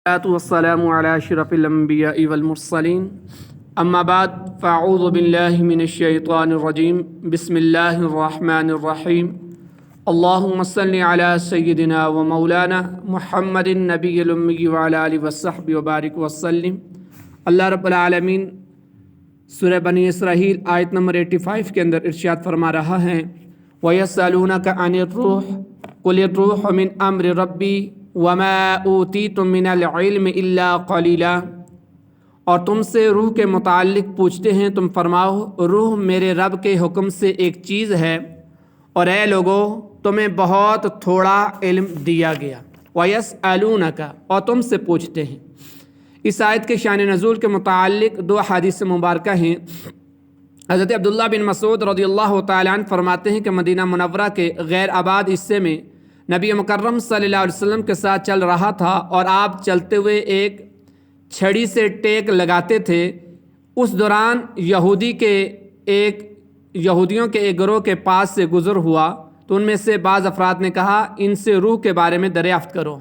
والسلام على أشرف الأنبياء والمرسلين أما بعد فأعوذ بالله من الشيطان الرجيم بسم الله الرحمن الرحيم اللهم صل على سيدنا ومولانا محمد النبي الأمي وعلى آله وصحبه وبارك وسلم۔ اللہ رب العالمین سورہ بنی اسرائیل آیت نمبر 85 کے اندر ارشاد فرما رہا ہے وَيَسْأَلُونَكَ عَنِ الرُّوحِ قُلِ الرُّوحُ مِنْ أَمْرِ رَبِّي وَمَا أُوتِيتُم مِّنَ الْعِلْمِ إِلَّا قَلِيلًا۔ اور تم سے روح کے متعلق پوچھتے ہیں، تم فرماؤ روح میرے رب کے حکم سے ایک چیز ہے، اور اے لوگو تمہیں بہت تھوڑا علم دیا گیا۔ وَيَسْأَلُونَكَ اور تم سے پوچھتے ہیں۔ اس آیت کے شان نزول کے متعلق دو حدیث مبارکہ ہیں۔ حضرت عبداللہ بن مسعود رضی اللہ تعالیٰ عنہ فرماتے ہیں کہ مدینہ منورہ کے غیر آباد حصے میں نبی مکرم صلی اللہ علیہ وسلم کے ساتھ چل رہا تھا، اور آپ چلتے ہوئے ایک چھڑی سے ٹیک لگاتے تھے۔ اس دوران یہودیوں کے ایک گروہ کے پاس سے گزر ہوا تو ان میں سے بعض افراد نے کہا ان سے روح کے بارے میں دریافت کرو،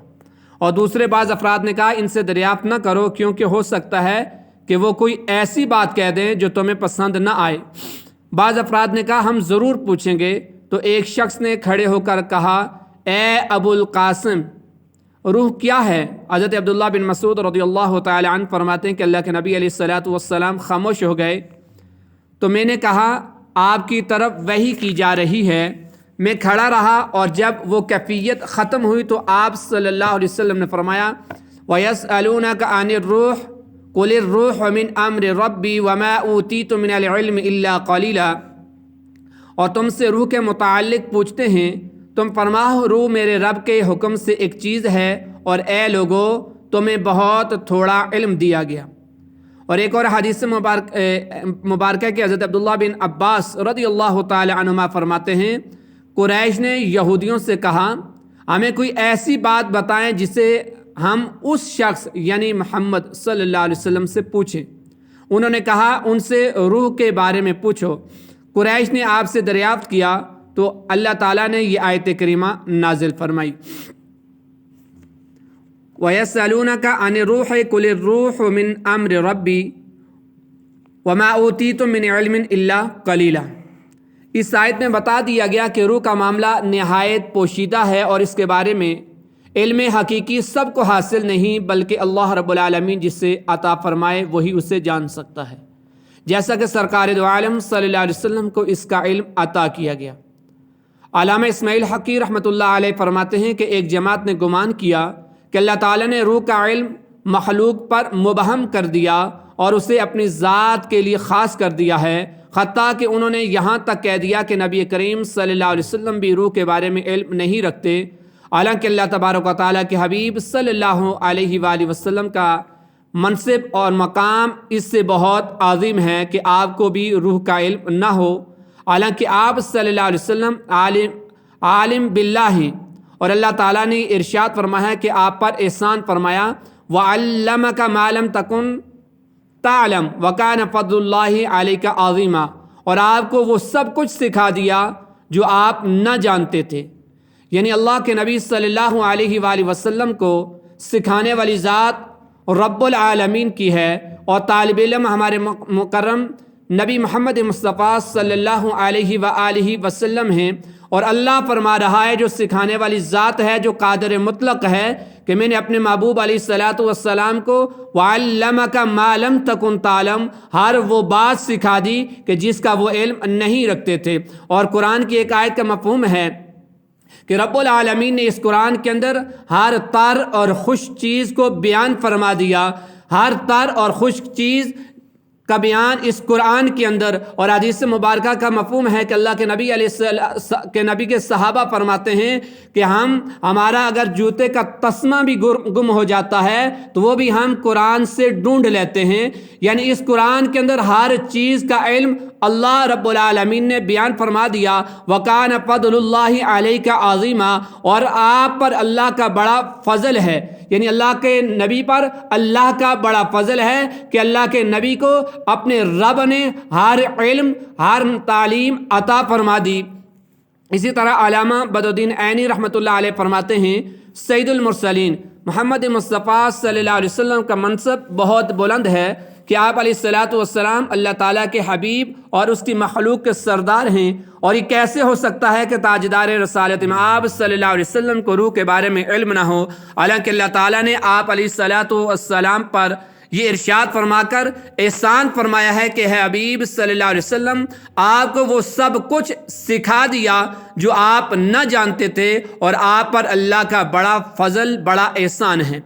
اور دوسرے بعض افراد نے کہا ان سے دریافت نہ کرو کیونکہ ہو سکتا ہے کہ وہ کوئی ایسی بات کہہ دیں جو تمہیں پسند نہ آئے۔ بعض افراد نے کہا ہم ضرور پوچھیں گے۔ تو ایک شخص نے کھڑے ہو کر کہا اے ابو القاسم، روح کیا ہے؟ حضرت عبداللہ بن مسعود رضی اللہ تعالی عنہ فرماتے ہیں کہ اللہ کے نبی علیہ الصلوۃ والسلام خاموش ہو گئے، تو میں نے کہا آپ کی طرف وحی کی جا رہی ہے۔ میں کھڑا رہا، اور جب وہ کیفیت ختم ہوئی تو آپ صلی اللہ علیہ وسلم نے فرمایا وَيَسْأَلُونَكَ عَنِ الرُّوحِ قُلِ الرُّوحُ مِنْ أَمْرِ رَبِّي وَمَا أُوتِيتُم مِّنَ الْعِلْمِ إِلَّا قَلِيلًا۔ اور تم سے روح کے متعلق پوچھتے ہیں، تم فرماؤ روح میرے رب کے حکم سے ایک چیز ہے، اور اے لوگو تمہیں بہت تھوڑا علم دیا گیا۔ اور ایک اور حدیث مبارکہ کہ حضرت عبداللہ بن عباس رضی اللہ تعالی عنہما فرماتے ہیں قریش نے یہودیوں سے کہا ہمیں کوئی ایسی بات بتائیں جسے ہم اس شخص یعنی محمد صلی اللہ علیہ وسلم سے پوچھیں۔ انہوں نے کہا ان سے روح کے بارے میں پوچھو۔ قریش نے آپ سے دریافت کیا تو اللہ تعالیٰ نے یہ آیت کریمہ نازل فرمائی وَيَسْأَلُونَكَ عَنِ الرُّوحِ قُلِ الرُّوحُ مِنْ أَمْرِ رَبِّي وَمَا أُوتِيتُم مِّنْ عِلْمٍ إِلَّا قَلِيلًا۔ اس آیت میں بتا دیا گیا کہ روح کا معاملہ نہایت پوشیدہ ہے، اور اس کے بارے میں علم حقیقی سب کو حاصل نہیں، بلکہ اللہ رب العالمین جسے عطا فرمائے وہی اسے جان سکتا ہے، جیسا کہ سرکار دو عالم صلی اللہ علیہ وسلم کو اس کا علم عطا کیا گیا۔ علامہ اسماعیل حقی رحمۃ اللہ علیہ فرماتے ہیں کہ ایک جماعت نے گمان کیا کہ اللہ تعالیٰ نے روح کا علم مخلوق پر مبہم کر دیا اور اسے اپنی ذات کے لیے خاص کر دیا ہے، حتیٰ کہ انہوں نے یہاں تک کہہ دیا کہ نبی کریم صلی اللہ علیہ وسلم بھی روح کے بارے میں علم نہیں رکھتے، حالانکہ اللہ تبارک و تعالیٰ کے حبیب صلی اللہ علیہ وآلہ وسلم کا منصب اور مقام اس سے بہت عظیم ہے کہ آپ کو بھی روح کا علم نہ ہو، حالانکہ آپ صلی اللہ علیہ وسلم عالم باللہ، اور اللہ تعالیٰ نے ارشاد فرمایا کہ آپ پر احسان فرمایا وَعَلَّمَكَ مَا لَمْ تَكُنْ تَعْلَمْ وَكَانَ فَضْلُ اللَّهِ عَلَيْكَ عَظِيمًا، اور آپ کو وہ سب کچھ سکھا دیا جو آپ نہ جانتے تھے۔ یعنی اللہ کے نبی صلی اللہ علیہ وآلہ وسلم کو سکھانے والی ذات رب العالمین کی ہے، اور طالب علم ہمارے مکرم نبی محمد مصطفیٰ صلی اللہ علیہ وآلہ وسلم ہیں، اور اللہ فرما رہا ہے جو سکھانے والی ذات ہے، جو قادر مطلق ہے، کہ میں نے اپنے محبوب علیہ الصلوۃ والسلام کو وَعَلَّمَكَ مَا لَمْ تَكُنْ تَعْلَمْ ہر وہ بات سکھا دی کہ جس کا وہ علم نہیں رکھتے تھے۔ اور قرآن کی ایک آیت کا مفہوم ہے کہ رب العالمین نے اس قرآن کے اندر ہر تر اور خشک چیز کو بیان فرما دیا، ہر تر اور خشک چیز کا بیان اس قرآن کے اندر۔ اور حدیث مبارکہ کا مفہوم ہے کہ اللہ کے نبی کے صحابہ فرماتے ہیں کہ ہمارا اگر جوتے کا تسمہ بھی گم ہو جاتا ہے تو وہ بھی ہم قرآن سے ڈھونڈ لیتے ہیں۔ یعنی اس قرآن کے اندر ہر چیز کا علم اللہ رب العالمین نے بیان فرما دیا۔ وَكَانَ فَضْلُ اللَّهِ عَلَيْكَ عَظِيمًا، اور آپ پر اللہ کا بڑا فضل ہے، یعنی اللہ کے نبی پر اللہ کا بڑا فضل ہے کہ اللہ کے نبی کو اپنے رب نے ہر علم ہر تعلیم عطا فرما دی۔ اسی طرح علامہ بدر الدین عینی رحمۃ اللہ علیہ فرماتے ہیں سید المرسلین محمد مصطفیٰ صلی اللہ علیہ وسلم کا منصب بہت بلند ہے کہ آپ علیہ الصلاۃ والسلام اللہ تعالیٰ کے حبیب اور اس کی مخلوق کے سردار ہیں، اور یہ کیسے ہو سکتا ہے کہ تاجدار رسالت میں آپ صلی اللہ علیہ وسلم کو روح کے بارے میں علم نہ ہو، حالانکہ اللہ تعالیٰ نے آپ علیہ الصلاۃ والسلام پر یہ ارشاد فرما کر احسان فرمایا ہے کہ ہے حبیب صلی اللہ علیہ وسلم آپ کو وہ سب کچھ سکھا دیا جو آپ نہ جانتے تھے، اور آپ پر اللہ کا بڑا فضل، بڑا احسان ہے۔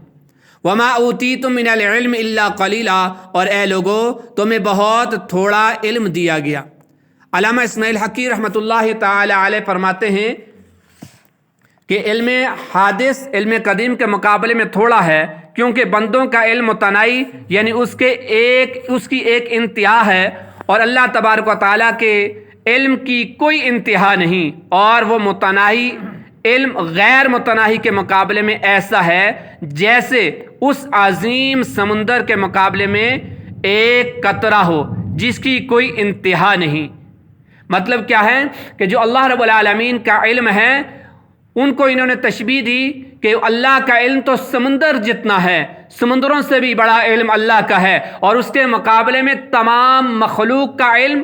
وما اوتیتم من العلم الا قلیلا، اور اے لوگو تمہیں بہت تھوڑا علم دیا گیا۔ علامہ اسماعیل حقی رحمۃ اللہ تعالی علیہ فرماتے ہیں کہ علم حادث علم قدیم کے مقابلے میں تھوڑا ہے، کیونکہ بندوں کا علم متناہی یعنی اس کی ایک انتہا ہے، اور اللہ تبارک و تعالیٰ کے علم کی کوئی انتہا نہیں، اور وہ متناہی علم غیر متناہی کے مقابلے میں ایسا ہے جیسے اس عظیم سمندر کے مقابلے میں ایک قطرہ ہو جس کی کوئی انتہا نہیں۔ مطلب کیا ہے کہ جو اللہ رب العالمین کا علم ہے ان کو انہوں نے تشبیہ دی کہ اللہ کا علم تو سمندر جتنا ہے، سمندروں سے بھی بڑا علم اللہ کا ہے، اور اس کے مقابلے میں تمام مخلوق کا علم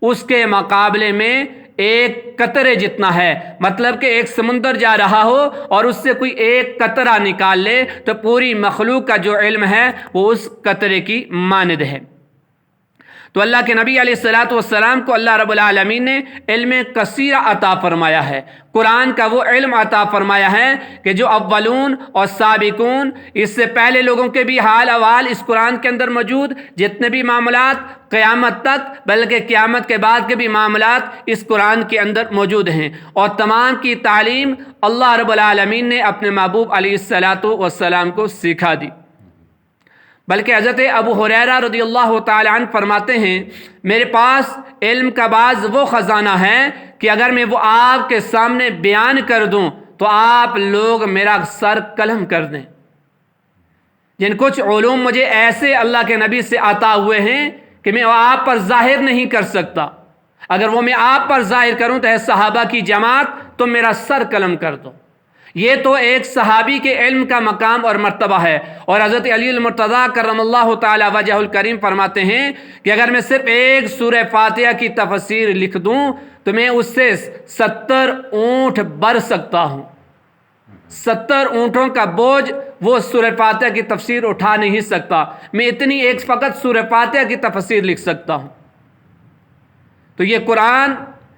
اس کے مقابلے میں ایک قطرے جتنا ہے۔ مطلب کہ ایک سمندر جا رہا ہو اور اس سے کوئی ایک قطرہ نکال لے تو پوری مخلوق کا جو علم ہے وہ اس قطرے کی مانند ہے۔ تو اللہ کے نبی علیہ الصلاۃ والسلام کو اللہ رب العالمین نے علم کثیر عطا فرمایا ہے، قرآن کا وہ علم عطا فرمایا ہے کہ جو اولون اور سابقون، اس سے پہلے لوگوں کے بھی حال احوال اس قرآن کے اندر موجود، جتنے بھی معاملات قیامت تک بلکہ قیامت کے بعد کے بھی معاملات اس قرآن کے اندر موجود ہیں، اور تمام کی تعلیم اللہ رب العالمین نے اپنے محبوب علیہ الصلاۃ والسلام کو سکھا دی۔ بلکہ حضرت ابو ہریرہ رضی اللہ تعالی عنہ فرماتے ہیں میرے پاس علم کا بعض وہ خزانہ ہے کہ اگر میں وہ آپ کے سامنے بیان کر دوں تو آپ لوگ میرا سر قلم کر دیں۔ جن کچھ علوم مجھے ایسے اللہ کے نبی سے عطا ہوئے ہیں کہ میں آپ پر ظاہر نہیں کر سکتا، اگر وہ میں آپ پر ظاہر کروں تو اے صحابہ کی جماعت تم میرا سر قلم کر دو۔ یہ تو ایک صحابی کے علم کا مقام اور مرتبہ ہے، اور حضرت علی المرتضیٰ کرم اللہ تعالی وجہ الکریم فرماتے ہیں کہ اگر میں صرف ایک سورہ فاتحہ کی تفسیر لکھ دوں تو میں اس سے 70 اونٹ بھر سکتا ہوں۔ 70 اونٹوں کا بوجھ وہ سورہ فاتحہ کی تفسیر اٹھا نہیں سکتا، میں اتنی ایک فقط سورہ فاتحہ کی تفسیر لکھ سکتا ہوں۔ تو یہ قرآن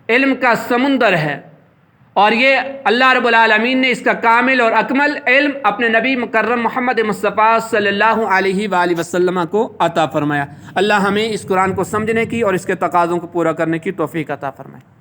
علم کا سمندر ہے، اور یہ اللہ رب العالمین نے اس کا کامل اور اکمل علم اپنے نبی مکرم محمد مصطفیٰ صلی اللہ علیہ وآلہ وسلم کو عطا فرمایا۔ اللہ ہمیں اس قرآن کو سمجھنے کی اور اس کے تقاضوں کو پورا کرنے کی توفیق عطا فرمائے۔